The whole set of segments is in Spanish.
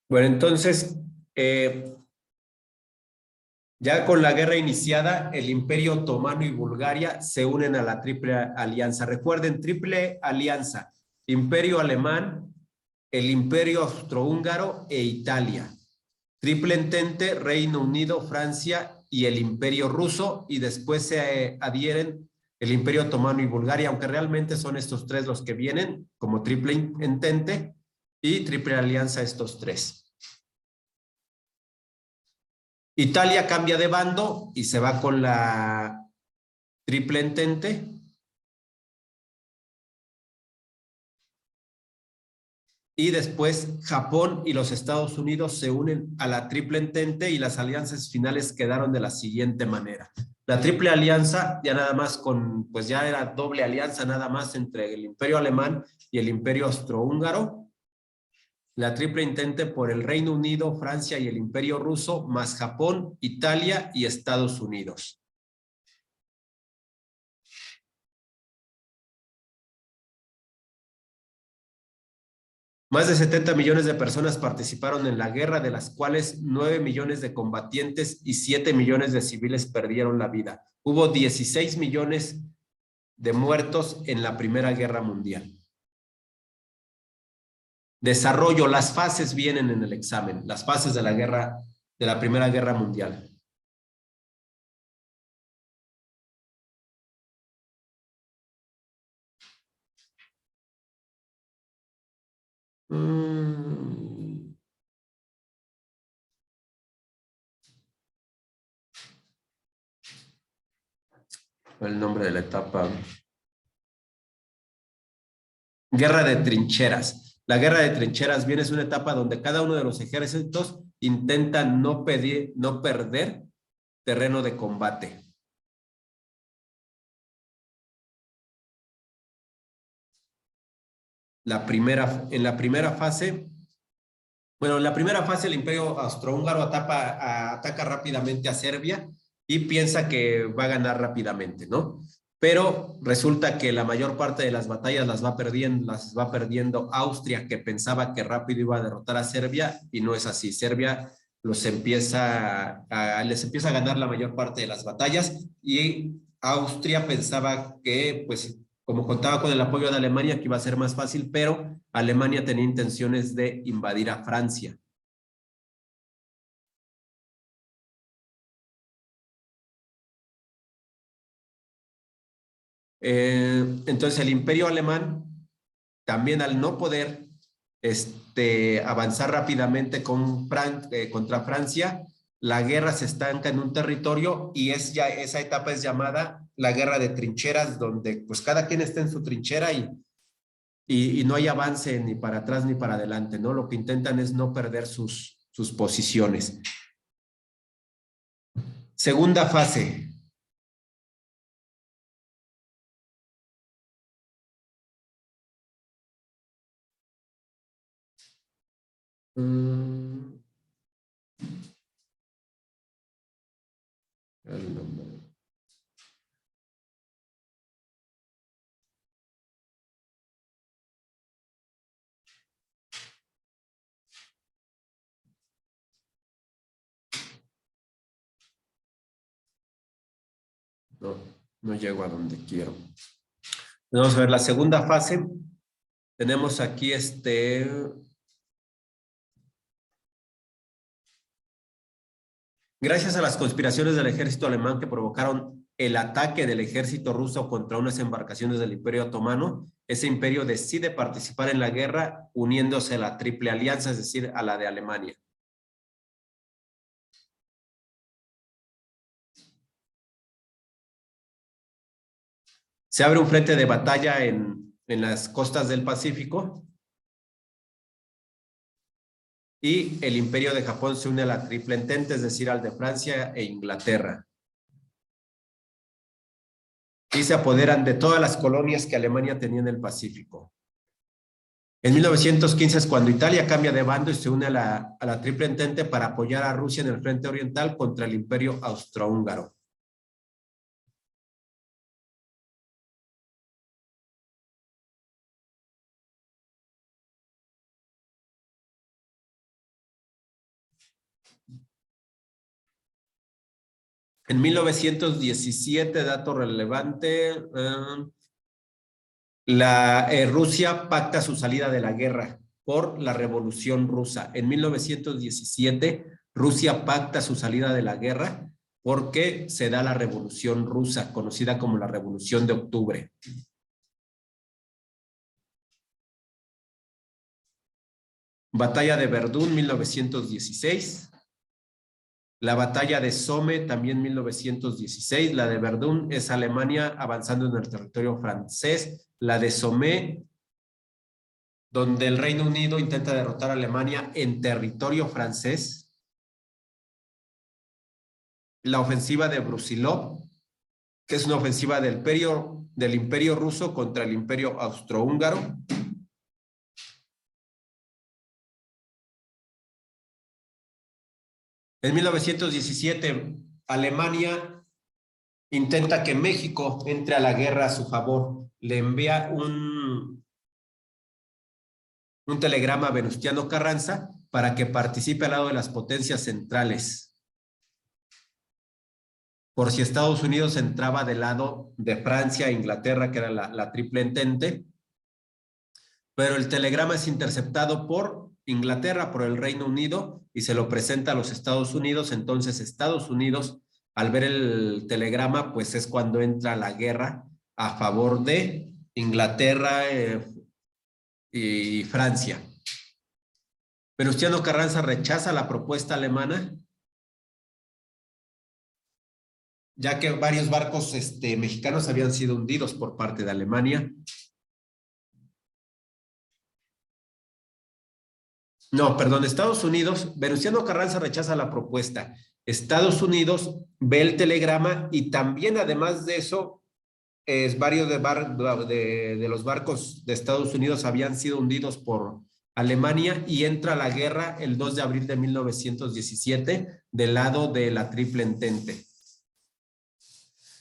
Bueno, entonces, ya con la guerra iniciada, el Imperio Otomano y Bulgaria se unen a la Triple Alianza. Recuerden, Triple Alianza, Imperio Alemán, el Imperio Austrohúngaro e Italia. Triple Entente, Reino Unido, Francia y el Imperio Ruso, y después se adhieren el Imperio Otomano y Bulgaria, aunque realmente son estos tres los que vienen como Triple Entente y Triple Alianza estos tres. Italia cambia de bando y se va con la Triple Entente. Y después Japón y los Estados Unidos se unen a la Triple Entente y las alianzas finales quedaron de la siguiente manera. La Triple Alianza ya nada más pues ya era doble alianza nada más entre el Imperio Alemán y el Imperio Austrohúngaro. La Triple Entente por el Reino Unido, Francia y el Imperio Ruso, más Japón, Italia y Estados Unidos. Más de 70 millones de personas participaron en la guerra, de las cuales 9 millones de combatientes y 7 millones de civiles perdieron la vida. Hubo 16 millones de muertos en la Primera Guerra Mundial. Desarrollo, las fases vienen en el examen, las fases de la guerra, de la Primera Guerra Mundial. El nombre de la etapa. Guerra de trincheras. La guerra de trincheras viene es una etapa donde cada uno de los ejércitos intenta no perder terreno de combate. En la primera fase, bueno, en la primera fase el Imperio Austrohúngaro ataca rápidamente a Serbia y piensa que va a ganar rápidamente, ¿no? Pero resulta que la mayor parte de las batallas las va perdiendo Austria, que pensaba que rápido iba a derrotar a Serbia, y no es así. Serbia les empieza a ganar la mayor parte de las batallas, y Austria pensaba que, pues, como contaba con el apoyo de Alemania, que iba a ser más fácil, pero Alemania tenía intenciones de invadir a Francia. Entonces el imperio alemán, también al no poder avanzar rápidamente contra Francia, la guerra se estanca en un territorio, y esa etapa es llamada la guerra de trincheras, donde pues cada quien está en su trinchera, y no hay avance ni para atrás ni para adelante, ¿no? Lo que intentan es no perder sus posiciones. Segunda fase. Mm, el nombre. No, no llego a donde quiero. Vamos a ver la segunda fase. Tenemos aquí Gracias a las conspiraciones del ejército alemán que provocaron el ataque del ejército ruso contra unas embarcaciones del Imperio Otomano, ese imperio decide participar en la guerra uniéndose a la Triple Alianza, es decir, a la de Alemania. Se abre un frente de batalla en las costas del Pacífico, y el Imperio de Japón se une a la Triple Entente, es decir, al de Francia e Inglaterra, y se apoderan de todas las colonias que Alemania tenía en el Pacífico. En 1915 es cuando Italia cambia de bando y se une a la Triple Entente para apoyar a Rusia en el frente oriental contra el Imperio Austrohúngaro. En 1917, dato relevante, Rusia pacta su salida de la guerra por la Revolución Rusa. En 1917, Rusia pacta su salida de la guerra porque se da la Revolución Rusa, conocida como la Revolución de Octubre. Batalla de Verdún, 1916. La batalla de Somme, también 1916. La de Verdún es Alemania avanzando en el territorio francés. La de Somme, donde el Reino Unido intenta derrotar a Alemania en territorio francés. La ofensiva de Brusilov, que es una ofensiva del Imperio Ruso contra el Imperio Austrohúngaro. En 1917, Alemania intenta que México entre a la guerra a su favor. Le envía un telegrama a Venustiano Carranza para que participe al lado de las potencias centrales. Por si Estados Unidos entraba del lado de Francia e Inglaterra, que era la Triple Entente. Pero el telegrama es interceptado por Inglaterra, por el Reino Unido, y se lo presenta a los Estados Unidos. Entonces Estados Unidos, al ver el telegrama, pues es cuando entra la guerra a favor de Inglaterra y Francia. Venustiano Carranza rechaza la propuesta alemana, ya que varios barcos mexicanos habían sido hundidos por parte de Alemania. No, perdón, Estados Unidos, Venustiano Carranza rechaza la propuesta. Estados Unidos ve el telegrama y también, además de eso, varios de los barcos de Estados Unidos habían sido hundidos por Alemania y entra la guerra el 2 de abril de 1917 del lado de la Triple Entente.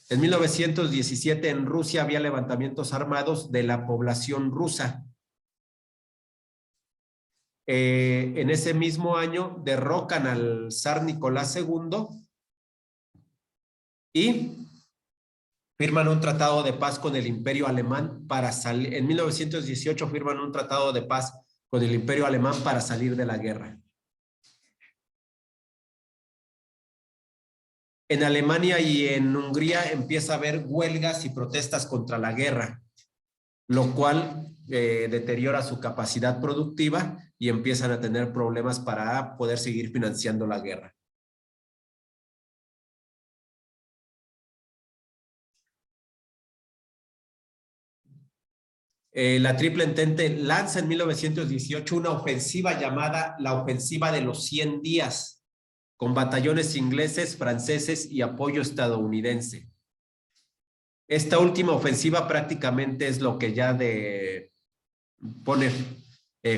En 1917 en Rusia había levantamientos armados de la población rusa. En ese mismo año derrocan al zar Nicolás II y firman un tratado de paz con el Imperio Alemán para salir. En 1918 firman un tratado de paz con el Imperio Alemán para salir de la guerra. En Alemania y en Hungría empieza a haber huelgas y protestas contra la guerra, lo cual deteriora su capacidad productiva y empiezan a tener problemas para poder seguir financiando la guerra. La Triple Entente lanza en 1918 una ofensiva llamada la Ofensiva de los 100 días, con batallones ingleses, franceses y apoyo estadounidense. Esta última ofensiva prácticamente es lo que ya pone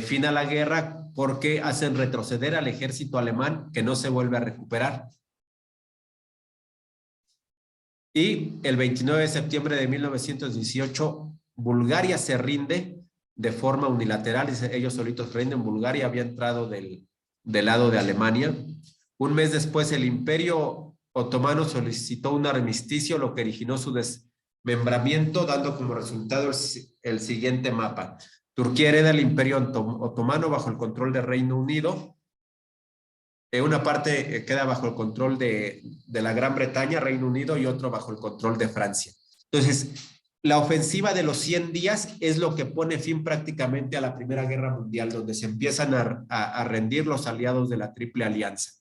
fin a la guerra, porque hacen retroceder al ejército alemán, que no se vuelve a recuperar. Y el 29 de septiembre de 1918, Bulgaria se rinde de forma unilateral. Ellos solitos se rinden. Bulgaria había entrado del lado de Alemania. Un mes después, el Imperio Otomano solicitó un armisticio, lo que originó su desmembramiento, dando como resultado el siguiente mapa. Turquía hereda el Imperio Otomano bajo el control del Reino Unido. Una parte queda bajo el control de la Gran Bretaña, Reino Unido, y otro bajo el control de Francia. Entonces, la ofensiva de los 100 días es lo que pone fin prácticamente a la Primera Guerra Mundial, donde se empiezan a rendir los aliados de la Triple Alianza.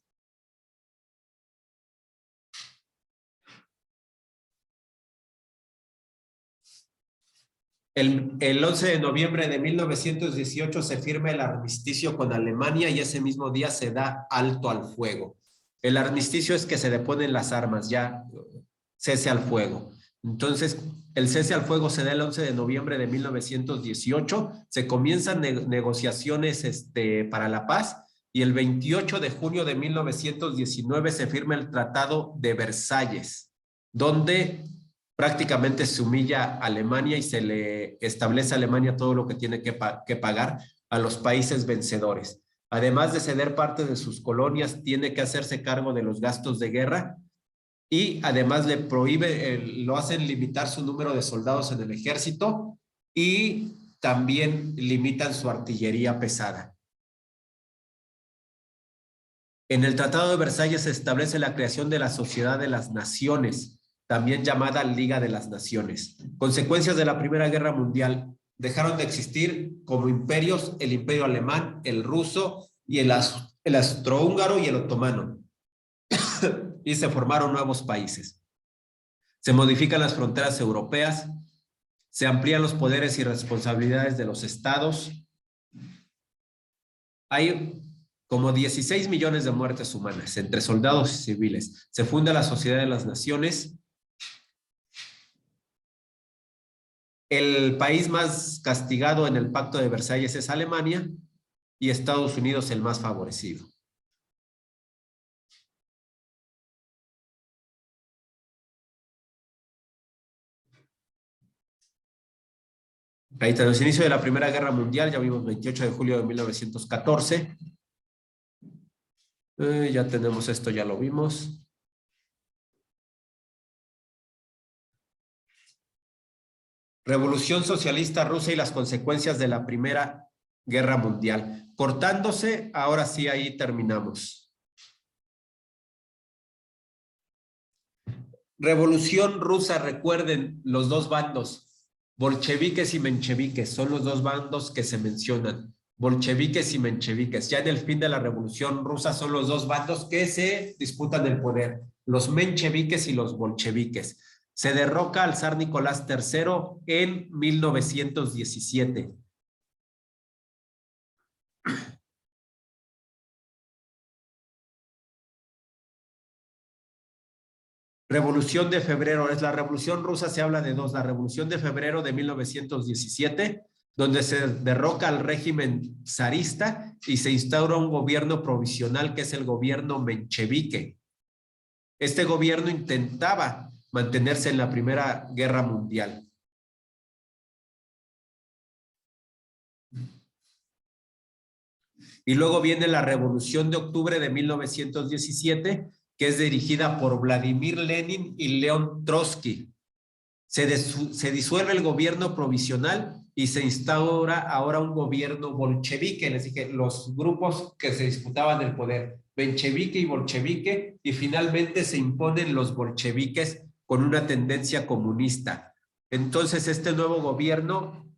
El 11 de noviembre de 1918 se firma el armisticio con Alemania y ese mismo día se da alto al fuego. El armisticio es que se deponen las armas, ya cese al fuego. Entonces, el cese al fuego se da el 11 de noviembre de 1918, se comienzan negociaciones para la paz y el 28 de junio de 1919 se firma el Tratado de Versalles, donde prácticamente se humilla a Alemania y se le establece a Alemania todo lo que tiene que pagar a los países vencedores. Además de ceder parte de sus colonias, tiene que hacerse cargo de los gastos de guerra y además le prohíbe, lo hacen limitar su número de soldados en el ejército y también limitan su artillería pesada. En el Tratado de Versalles se establece la creación de la Sociedad de las Naciones, también llamada Liga de las Naciones. Consecuencias de la Primera Guerra Mundial. Dejaron de existir como imperios el imperio alemán, el ruso y el austrohúngaro y el otomano. Y se formaron nuevos países. Se modifican las fronteras europeas, se amplían los poderes y responsabilidades de los estados. Hay como 16 millones de muertes humanas entre soldados y civiles. Se funda la Sociedad de las Naciones. El país más castigado en el Pacto de Versalles es Alemania y Estados Unidos el más favorecido. Ahí tenemos el inicio de la Primera Guerra Mundial, ya vimos 28 de julio de 1914. Ya tenemos esto, ya lo vimos. Revolución Socialista Rusa y las consecuencias de la Primera Guerra Mundial. Cortándose, ahora sí, ahí terminamos. Revolución Rusa, recuerden, los dos bandos. Bolcheviques y mencheviques son los dos bandos que se mencionan. Bolcheviques y mencheviques. Ya en el fin de la Revolución Rusa son los dos bandos que se disputan el poder. Los mencheviques y los bolcheviques. Se derroca al zar Nicolás III en 1917. Revolución de Febrero. Es la Revolución Rusa, se habla de dos. La Revolución de Febrero de 1917, donde se derroca al régimen zarista y se instaura un gobierno provisional que es el gobierno menchevique. Este gobierno intentaba mantenerse en la Primera Guerra Mundial. Y luego viene la Revolución de Octubre de 1917, que es dirigida por Vladimir Lenin y León Trotsky. Se disuelve el gobierno provisional y se instaura ahora un gobierno bolchevique. Les dije, los grupos que se disputaban el poder, menchevique y bolchevique, y finalmente se imponen los bolcheviques con una tendencia comunista. Entonces, este nuevo gobierno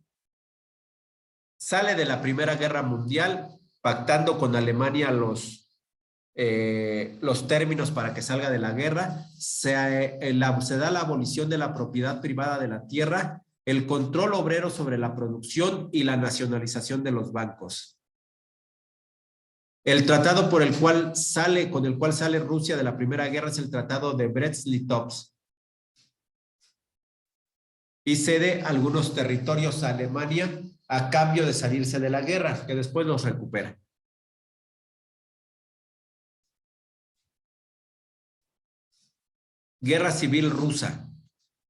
sale de la Primera Guerra Mundial, pactando con Alemania los términos para que salga de la guerra. Se da la abolición de la propiedad privada de la tierra, el control obrero sobre la producción y la nacionalización de los bancos. El tratado con el cual sale Rusia de la Primera Guerra es el Tratado de Brest-Litovsk y cede algunos territorios a Alemania a cambio de salirse de la guerra, que después los recupera. Guerra Civil Rusa.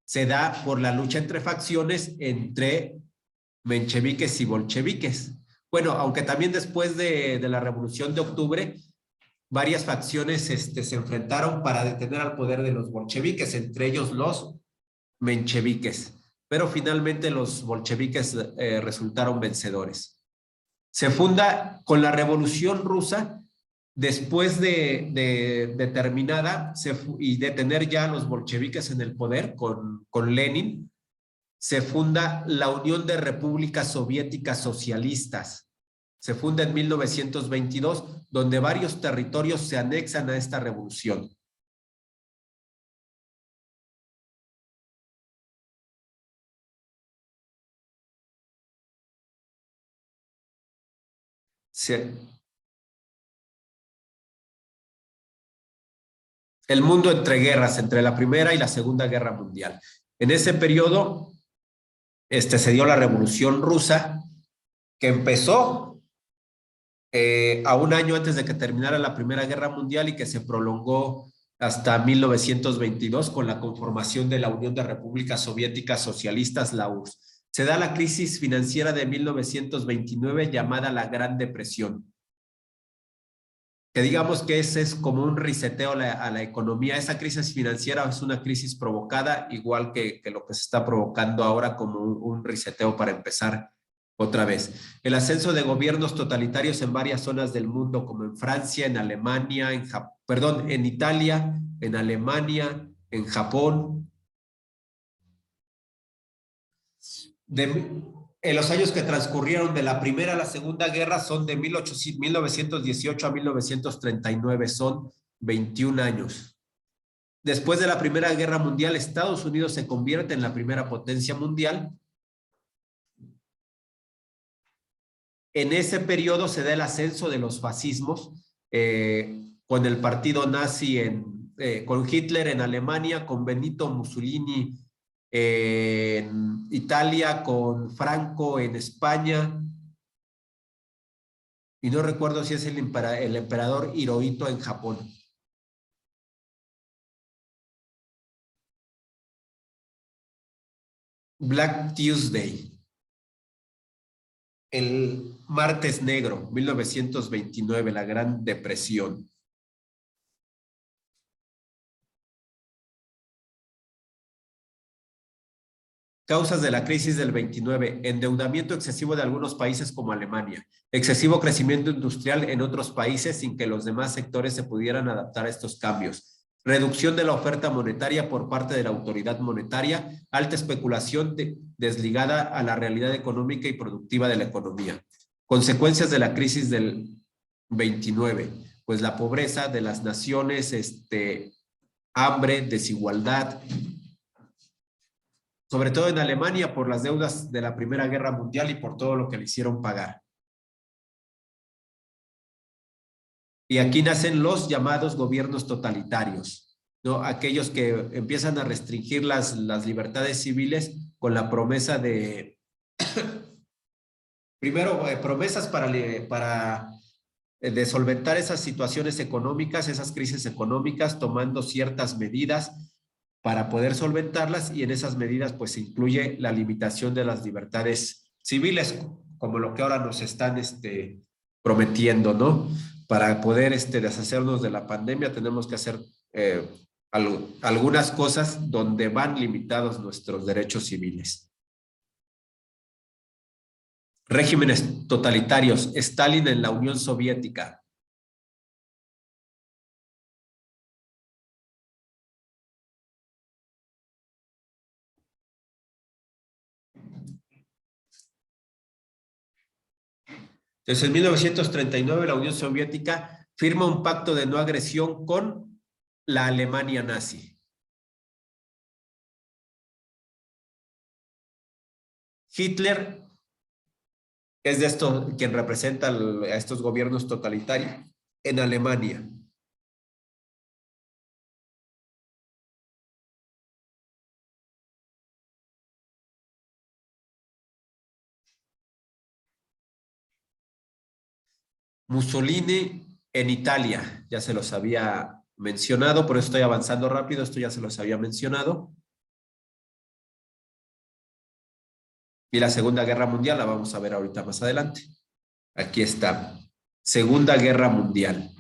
Se da por la lucha entre facciones entre mencheviques y bolcheviques. Bueno, aunque también después de la Revolución de Octubre, varias facciones se enfrentaron para detener al poder de los bolcheviques, entre ellos los mencheviques. Pero finalmente los bolcheviques resultaron vencedores. Se funda con la Revolución Rusa. Después de terminada y de tener ya los bolcheviques en el poder con Lenin, se funda la Unión de Repúblicas Soviéticas Socialistas. Se funda en 1922, donde varios territorios se anexan a esta revolución. El mundo entre guerras, entre la Primera y la Segunda Guerra Mundial. En ese periodo se dio la Revolución Rusa, que empezó a un año antes de que terminara la Primera Guerra Mundial y que se prolongó hasta 1922 con la conformación de la Unión de Repúblicas Soviéticas Socialistas, la URSS. Se da la crisis financiera de 1929 llamada la Gran Depresión. que digamos que ese es como un reseteo a la economía. Esa crisis financiera es una crisis provocada, igual que lo que se está provocando ahora como un reseteo para empezar otra vez. El ascenso de gobiernos totalitarios en varias zonas del mundo, como en Francia, en Alemania, perdón, en Italia, en Alemania, en Japón. En los años que transcurrieron de la Primera a la Segunda Guerra son de 1918 a 1939, son 21 años. Después de la Primera Guerra Mundial, Estados Unidos se convierte en la primera potencia mundial. En ese periodo se da el ascenso de los fascismos, con el partido nazi, con Hitler en Alemania, con Benito Mussolini en Italia, con Franco en España, y no recuerdo si es el emperador Hirohito en Japón. Black Tuesday, el martes negro, 1929, la Gran Depresión. Causas de la crisis del 29, endeudamiento excesivo de algunos países como Alemania, excesivo crecimiento industrial en otros países sin que los demás sectores se pudieran adaptar a estos cambios, reducción de la oferta monetaria por parte de la autoridad monetaria, alta especulación desligada a la realidad económica y productiva de la economía. Consecuencias de la crisis del 29, pues la pobreza de las naciones, hambre, desigualdad, sobre todo en Alemania por las deudas de la Primera Guerra Mundial y por todo lo que le hicieron pagar. Y aquí nacen los llamados gobiernos totalitarios, ¿no? Aquellos que empiezan a restringir las libertades civiles con la promesa de, primero, promesas de solventar esas situaciones económicas, esas crisis económicas, tomando ciertas medidas para poder solventarlas, y en esas medidas pues se incluye la limitación de las libertades civiles, como lo que ahora nos están prometiendo, ¿no? Para poder deshacernos de la pandemia tenemos que hacer algunas cosas donde van limitados nuestros derechos civiles. Regímenes totalitarios, Stalin en la Unión Soviética. Entonces, en 1939, la Unión Soviética firma un pacto de no agresión con la Alemania nazi. Hitler es de esto quien representa a estos gobiernos totalitarios en Alemania. Mussolini en Italia, ya se los había mencionado, por eso estoy avanzando rápido, esto ya se los había mencionado. Y la Segunda Guerra Mundial la vamos a ver ahorita más adelante. Aquí está, Segunda Guerra Mundial.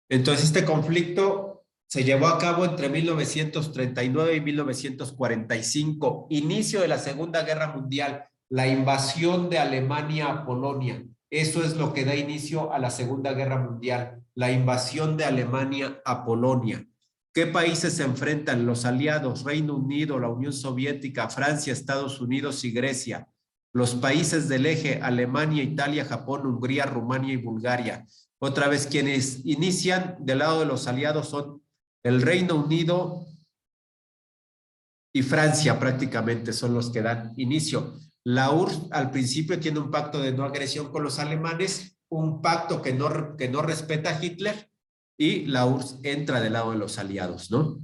Entonces, este conflicto se llevó a cabo entre 1939 y 1945, inicio de la Segunda Guerra Mundial, la invasión de Alemania a Polonia. Eso es lo que da inicio a la Segunda Guerra Mundial, la invasión de Alemania a Polonia. ¿Qué países se enfrentan? Los aliados, Reino Unido, la Unión Soviética, Francia, Estados Unidos y Grecia. Los países del eje, Alemania, Italia, Japón, Hungría, Rumania y Bulgaria. Otra vez, quienes inician del lado de los aliados son el Reino Unido y Francia, prácticamente son los que dan inicio. La URSS al principio tiene un pacto de no agresión con los alemanes, un pacto que no respeta a Hitler, y la URSS entra del lado de los aliados, ¿no?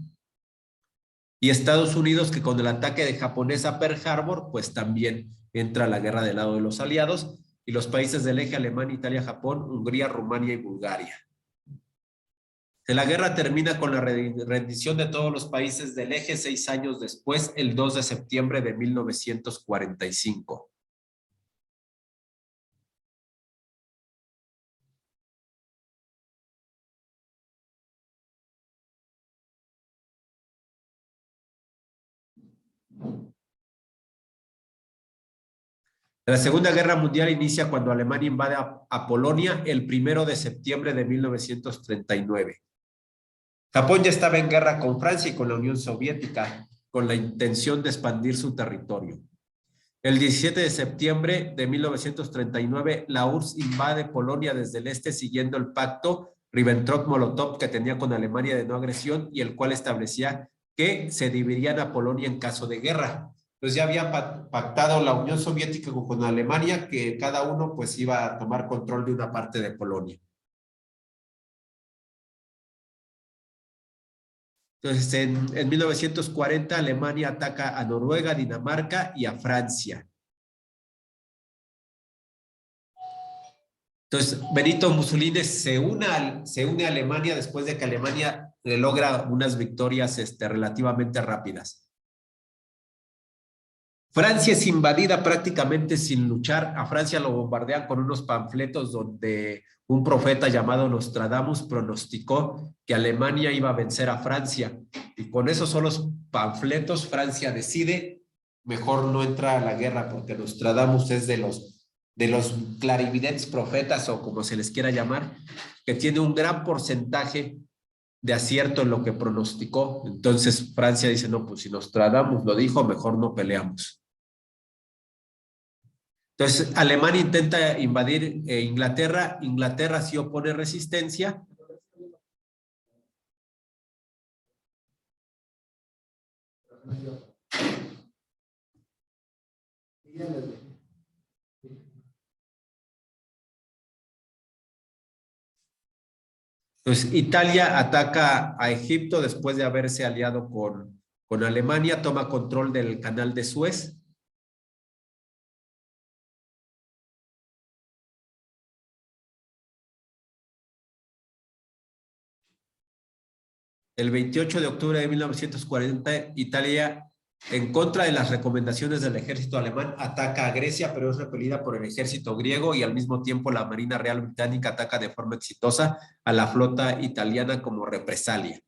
Y Estados Unidos, que con el ataque de japonés a Pearl Harbor, pues también entra a la guerra del lado de los aliados, y los países del eje, Alemania, Italia, Japón, Hungría, Rumania y Bulgaria. La guerra termina con la rendición de todos los países del eje 6 años después, el 2 de septiembre de 1945. La Segunda Guerra Mundial inicia cuando Alemania invade a Polonia el 1 de septiembre de 1939. Japón ya estaba en guerra con Francia y con la Unión Soviética, con la intención de expandir su territorio. El 17 de septiembre de 1939, la URSS invade Polonia desde el este siguiendo el pacto Ribbentrop-Molotov que tenía con Alemania de no agresión y el cual establecía que se dividirían a Polonia en caso de guerra. Entonces ya había pactado la Unión Soviética con Alemania que cada uno pues iba a tomar control de una parte de Polonia. Entonces, en 1940, Alemania ataca a Noruega, Dinamarca y a Francia. Entonces, Benito Mussolini se une a Alemania después de que Alemania logra unas victorias relativamente rápidas. Francia es invadida prácticamente sin luchar. A Francia lo bombardean con unos panfletos donde un profeta llamado Nostradamus pronosticó que Alemania iba a vencer a Francia. Y con esos solos panfletos, Francia decide mejor no entrar a la guerra porque Nostradamus es de los clarividentes profetas o como se les quiera llamar, que tiene un gran porcentaje de acierto en lo que pronosticó. Entonces Francia dice, no, pues si Nostradamus lo dijo, mejor no peleamos. Entonces, Alemania intenta invadir Inglaterra. Inglaterra sí opone resistencia. Entonces, Italia ataca a Egipto después de haberse aliado con Alemania, toma control del canal de Suez. El 28 de octubre de 1940, Italia, en contra de las recomendaciones del ejército alemán, ataca a Grecia, pero es repelida por el ejército griego y al mismo tiempo la Marina Real Británica ataca de forma exitosa a la flota italiana como represalia.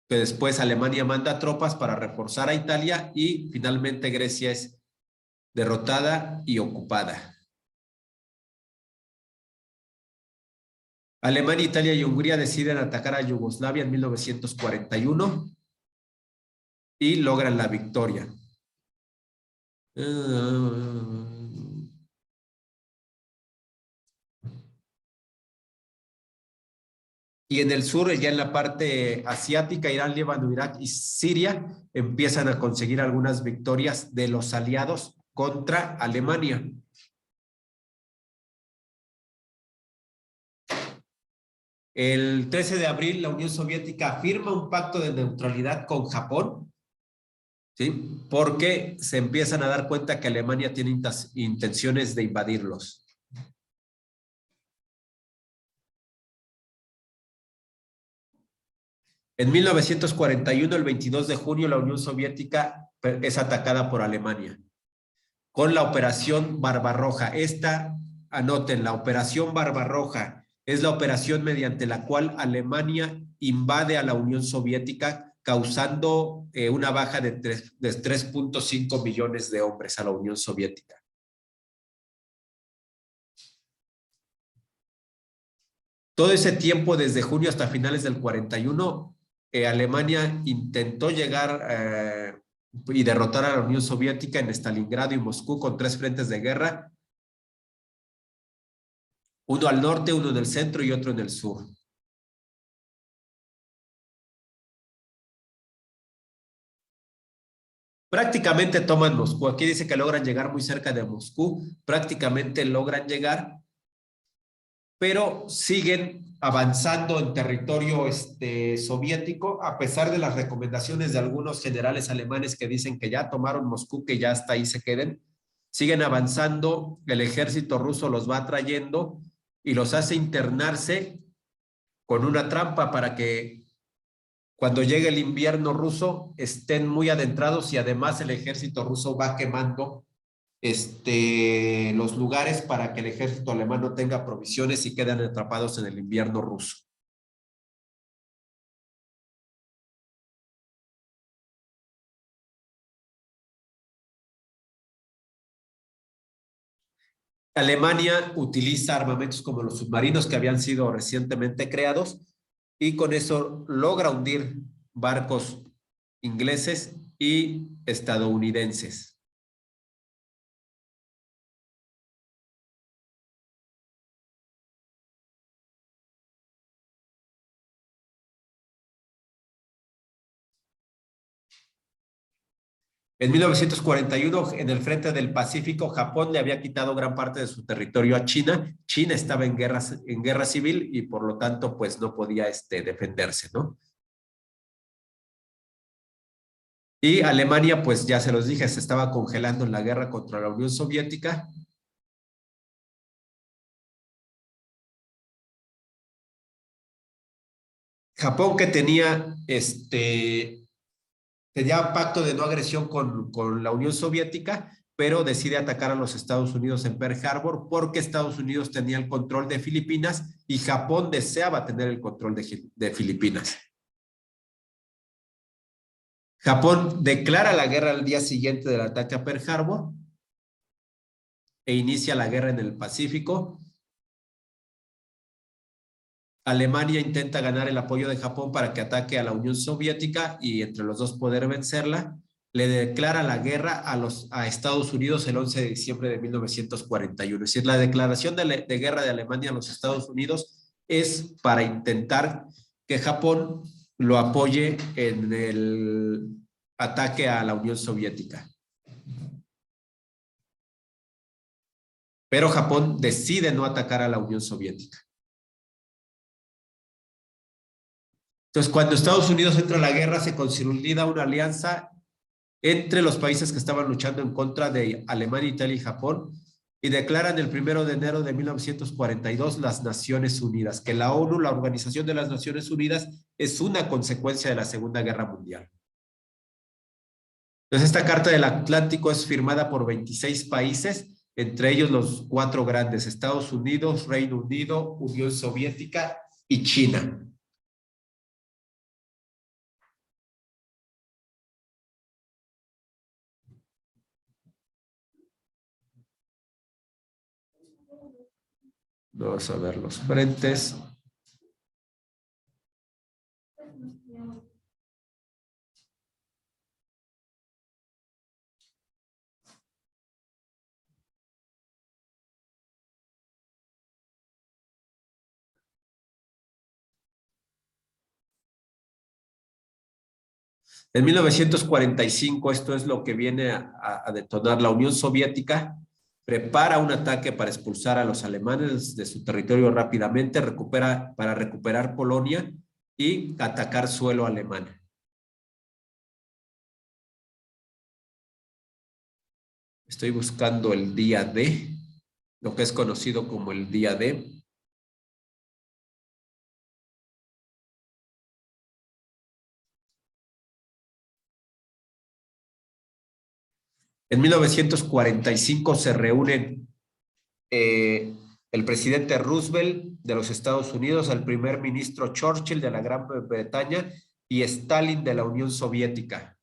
Que después Alemania manda tropas para reforzar a Italia y finalmente Grecia es derrotada y ocupada. Alemania, Italia y Hungría deciden atacar a Yugoslavia en 1941 y logran la victoria. Y en el sur, ya en la parte asiática, Irán, Líbano, Irak y Siria empiezan a conseguir algunas victorias de los aliados contra Alemania. El 13 de abril, la Unión Soviética firma un pacto de neutralidad con Japón, ¿sí? Porque se empiezan a dar cuenta que Alemania tiene intenciones de invadirlos. En 1941, el 22 de junio, la Unión Soviética es atacada por Alemania con la Operación Barbarroja. Esta, anoten, la Operación Barbarroja es la operación mediante la cual Alemania invade a la Unión Soviética, causando una baja de 3.5 millones de hombres a la Unión Soviética. Todo ese tiempo, desde junio hasta finales del 41, Alemania intentó llegar y derrotar a la Unión Soviética en Stalingrado y Moscú con 3 frentes de guerra, uno al norte, uno en el centro y otro en el sur. Prácticamente toman Moscú. Aquí dice que logran llegar muy cerca de Moscú, prácticamente logran llegar, pero siguen avanzando en territorio soviético, a pesar de las recomendaciones de algunos generales alemanes que dicen que ya tomaron Moscú, que ya hasta ahí se queden. Siguen avanzando, el ejército ruso los va trayendo y los hace internarse con una trampa para que cuando llegue el invierno ruso estén muy adentrados y además el ejército ruso va quemando los lugares para que el ejército alemán no tenga provisiones y quedan atrapados en el invierno ruso. Alemania utiliza armamentos como los submarinos que habían sido recientemente creados y con eso logra hundir barcos ingleses y estadounidenses. En 1941, en el frente del Pacífico, Japón le había quitado gran parte de su territorio a China. China estaba en guerra civil y por lo tanto, pues no podía defenderse, ¿no? Y Alemania, pues ya se los dije, se estaba congelando en la guerra contra la Unión Soviética. Japón que tenía pacto de no agresión con la Unión Soviética, pero decide atacar a los Estados Unidos en Pearl Harbor porque Estados Unidos tenía el control de Filipinas y Japón deseaba tener el control de Filipinas. Japón declara la guerra al día siguiente del ataque a Pearl Harbor e inicia la guerra en el Pacífico. Alemania intenta ganar el apoyo de Japón para que ataque a la Unión Soviética y entre los dos poder vencerla. Le declara la guerra a Estados Unidos el 11 de diciembre de 1941. Es decir, la declaración de guerra de Alemania a los Estados Unidos es para intentar que Japón lo apoye en el ataque a la Unión Soviética. Pero Japón decide no atacar a la Unión Soviética. Entonces, cuando Estados Unidos entra a la guerra, se consolida una alianza entre los países que estaban luchando en contra de Alemania, Italia y Japón y declaran el 1 de enero de 1942 las Naciones Unidas, que la ONU, la Organización de las Naciones Unidas, es una consecuencia de la Segunda Guerra Mundial. Entonces, esta Carta del Atlántico es firmada por 26 países, entre ellos los 4 grandes, Estados Unidos, Reino Unido, Unión Soviética y China. Vamos a ver los frentes. En 1945, esto es lo que viene a detonar la Unión Soviética, prepara un ataque para expulsar a los alemanes de su territorio rápidamente, para recuperar Polonia y atacar suelo alemán. Estoy buscando el día D, lo que es conocido como el día D. En 1945 se reúnen el presidente Roosevelt de los Estados Unidos, el primer ministro Churchill de la Gran Bretaña y Stalin de la Unión Soviética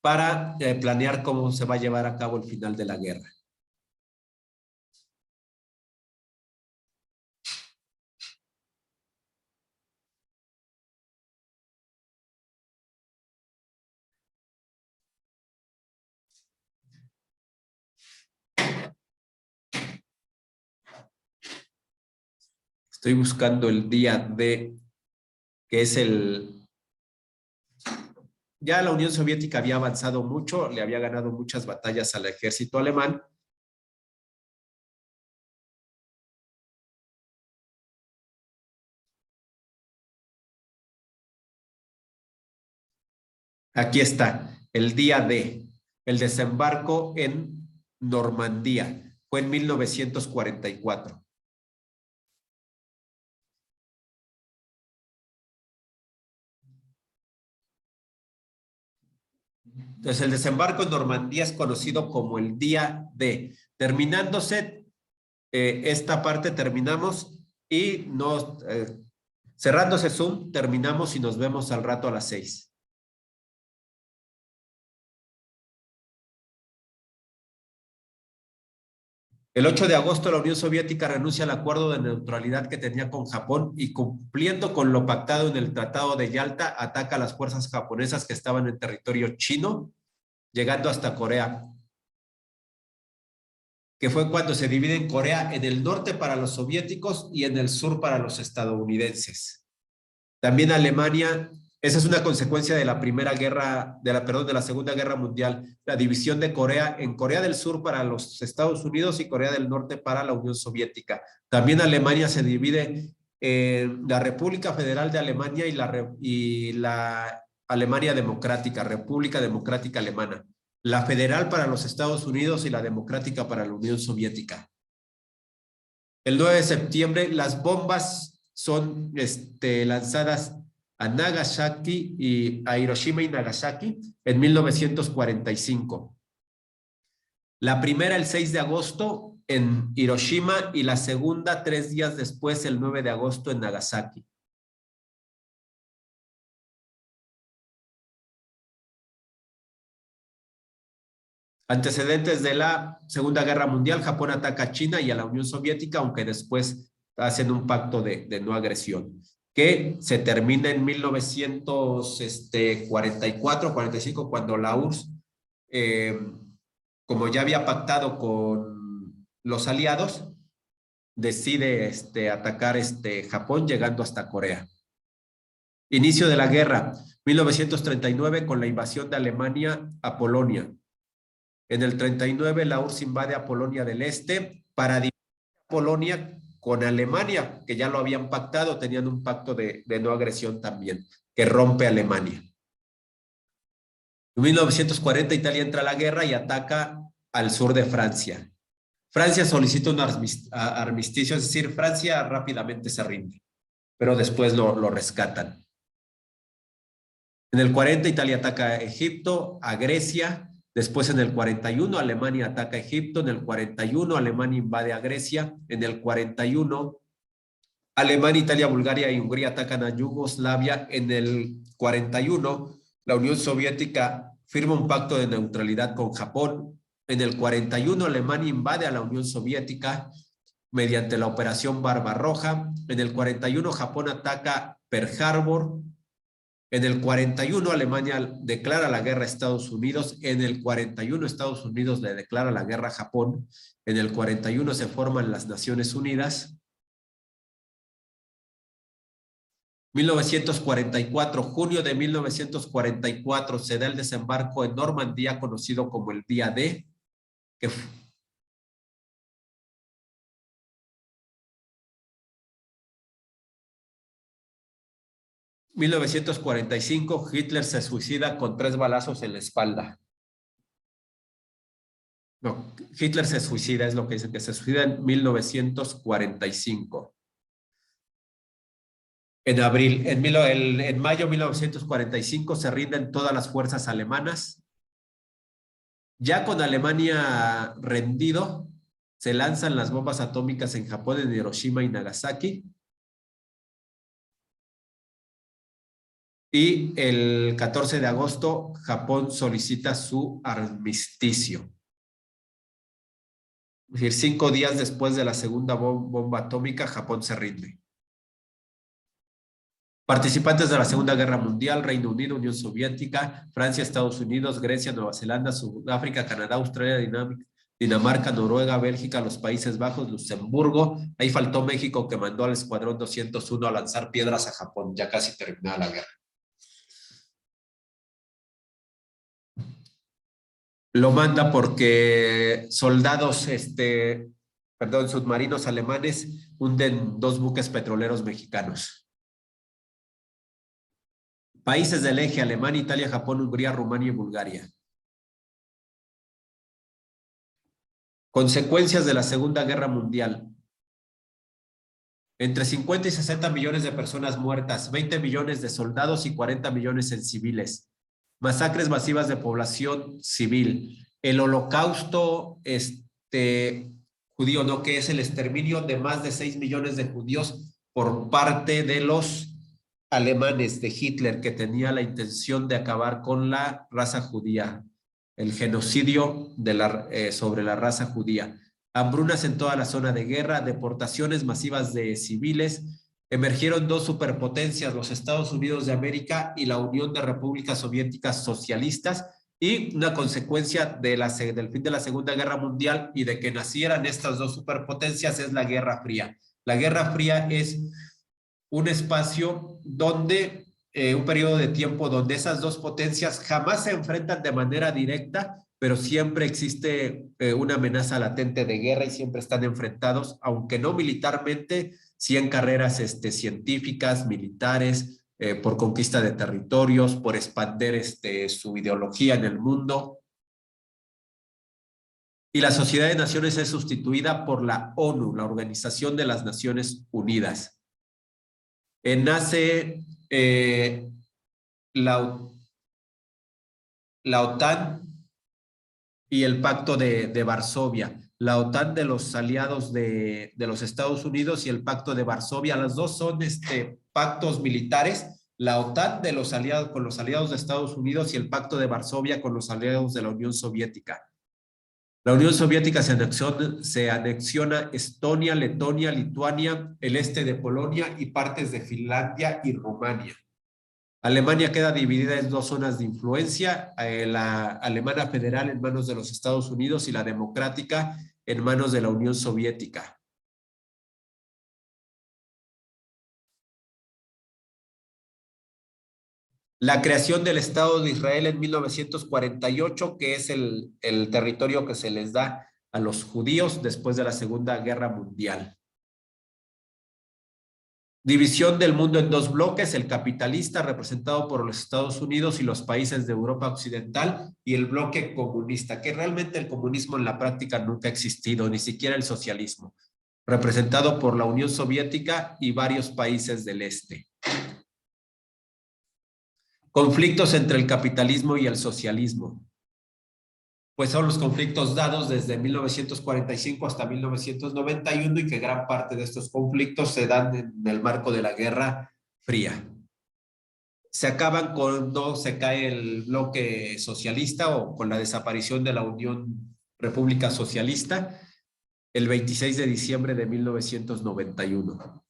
para planear cómo se va a llevar a cabo el final de la guerra. Estoy buscando el día D, que es Ya la Unión Soviética había avanzado mucho, le había ganado muchas batallas al ejército alemán. Aquí está, el día D, el desembarco en Normandía. Fue en 1944. Entonces, el desembarco en Normandía es conocido como el día D. Terminándose esta parte, terminamos y cerrándose Zoom, terminamos y nos vemos al rato a las 6. El 8 de agosto la Unión Soviética renuncia al acuerdo de neutralidad que tenía con Japón y cumpliendo con lo pactado en el Tratado de Yalta, ataca a las fuerzas japonesas que estaban en territorio chino, llegando hasta Corea, que fue cuando se divide en Corea en el norte para los soviéticos y en el sur para los estadounidenses. También Alemania, esa es una consecuencia de la primera guerra, de la Segunda Guerra Mundial, la división de Corea en Corea del Sur para los Estados Unidos y Corea del Norte para la Unión Soviética. También Alemania se divide en la República Federal de Alemania y la Alemania Democrática, República Democrática Alemana. La federal para los Estados Unidos y la democrática para la Unión Soviética. El 9 de septiembre las bombas son lanzadas a Nagasaki y a Hiroshima y Nagasaki en 1945. La primera el 6 de agosto en Hiroshima y la segunda 3 días después, el 9 de agosto en Nagasaki. Antecedentes de la Segunda Guerra Mundial, Japón ataca a China y a la Unión Soviética, aunque después hacen un pacto de no agresión, que se termina en 1944, 45, cuando la URSS, como ya había pactado con los aliados, decide atacar Japón, llegando hasta Corea. Inicio de la guerra, 1939, con la invasión de Alemania a Polonia. En el 39, la URSS invade a Polonia del Este para dividir a Polonia con Alemania, que ya lo habían pactado, tenían un pacto de no agresión también, que rompe Alemania. En 1940, Italia entra a la guerra y ataca al sur de Francia. Francia solicita un armisticio, es decir, Francia rápidamente se rinde, pero después lo rescatan. En el 40, Italia ataca a Egipto, a Grecia. Después, en el 41, Alemania ataca a Egipto. En el 41, Alemania invade a Grecia. En el 41, Alemania, Italia, Bulgaria y Hungría atacan a Yugoslavia. En el 41, la Unión Soviética firma un pacto de neutralidad con Japón. En el 41, Alemania invade a la Unión Soviética mediante la Operación Barbarroja. En el 41, Japón ataca Pearl Harbor. En el 41, Alemania declara la guerra a Estados Unidos. En el 41, Estados Unidos le declara la guerra a Japón. En el 41 se forman las Naciones Unidas. 1944, junio de 1944, se da el desembarco en Normandía, conocido como el Día D, que 1945, Hitler se suicida con 3 balazos en la espalda. No, Hitler se suicida, es lo que dice, que se suicida en 1945. En abril, en mayo de 1945 se rinden todas las fuerzas alemanas. Ya con Alemania rendido, se lanzan las bombas atómicas en Japón, en Hiroshima y Nagasaki. Y el 14 de agosto, Japón solicita su armisticio. Es decir, 5 días después de la segunda bomba atómica, Japón se rinde. Participantes de la Segunda Guerra Mundial: Reino Unido, Unión Soviética, Francia, Estados Unidos, Grecia, Nueva Zelanda, Sudáfrica, Canadá, Australia, Dinamarca, Noruega, Bélgica, los Países Bajos, Luxemburgo. Ahí faltó México, que mandó al Escuadrón 201 a lanzar piedras a Japón, ya casi terminada la guerra. Lo manda porque soldados, submarinos alemanes hunden 2 buques petroleros mexicanos. Países del eje: Alemania, Italia, Japón, Hungría, Rumania y Bulgaria. Consecuencias de la Segunda Guerra Mundial. Entre 50 y 60 millones de personas muertas, 20 millones de soldados y 40 millones en civiles. Masacres masivas de población civil. El holocausto judío, ¿no? Que es el exterminio de más de 6 millones de judíos por parte de los alemanes, de Hitler, que tenía la intención de acabar con la raza judía, el genocidio sobre la raza judía. hambrunas en toda la zona de guerra, deportaciones masivas de civiles. Emergieron dos superpotencias, los Estados Unidos de América y la Unión de Repúblicas Soviéticas Socialistas, y una consecuencia del fin de la Segunda Guerra Mundial y de que nacieran estas dos superpotencias es la Guerra Fría. La Guerra Fría es un espacio donde, un periodo de tiempo donde esas dos potencias jamás se enfrentan de manera directa, pero siempre existe una amenaza latente de guerra y siempre están enfrentados, aunque no militarmente, sí en carreras científicas, militares, por conquista de territorios, por expandir su ideología en el mundo. Y la Sociedad de Naciones es sustituida por la ONU, la Organización de las Naciones Unidas. Nace la OTAN y el Pacto de Varsovia. La OTAN de los aliados de los Estados Unidos y el Pacto de Varsovia, las dos son pactos militares. La OTAN de los aliados, con los aliados de Estados Unidos, y el Pacto de Varsovia con los aliados de la Unión Soviética. La Unión Soviética se anexiona Estonia, Letonia, Lituania, el este de Polonia y partes de Finlandia y Rumania. Alemania queda dividida en dos zonas de influencia, la alemana federal en manos de los Estados Unidos y la democrática en manos de la Unión Soviética. La creación del Estado de Israel en 1948, que es el territorio que se les da a los judíos después de la Segunda Guerra Mundial. División del mundo en dos bloques, el capitalista representado por los Estados Unidos y los países de Europa Occidental, y el bloque comunista, que realmente el comunismo en la práctica nunca ha existido, ni siquiera el socialismo, representado por la Unión Soviética y varios países del este. Conflictos entre el capitalismo y el socialismo. Pues son los conflictos dados desde 1945 hasta 1991 y que gran parte de estos conflictos se dan en el marco de la Guerra Fría. Se acaban cuando se cae el bloque socialista o con la desaparición de la Unión República Socialista el 26 de diciembre de 1991.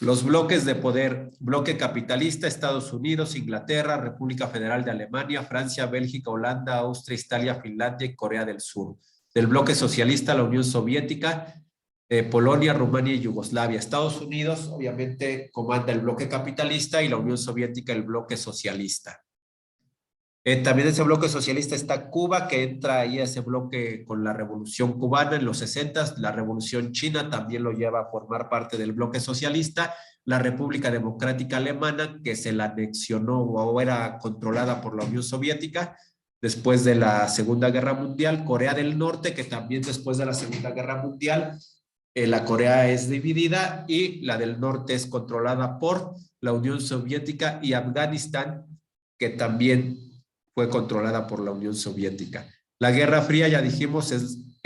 Los bloques de poder: bloque capitalista, Estados Unidos, Inglaterra, República Federal de Alemania, Francia, Bélgica, Holanda, Austria, Italia, Finlandia y Corea del Sur. Del bloque socialista, la Unión Soviética, Polonia, Rumania y Yugoslavia. Estados Unidos, obviamente, comanda el bloque capitalista y la Unión Soviética el bloque socialista. También ese bloque socialista está Cuba, que entra ahí a ese bloque con la Revolución Cubana en los 60. La Revolución China también lo lleva a formar parte del bloque socialista. La República Democrática Alemana, que se la anexionó o era controlada por la Unión Soviética después de la Segunda Guerra Mundial. Corea del Norte, que también después de la Segunda Guerra Mundial, la Corea es dividida y la del Norte es controlada por la Unión Soviética, y Afganistán, que también fue controlada por la Unión Soviética. La Guerra Fría, ya dijimos, es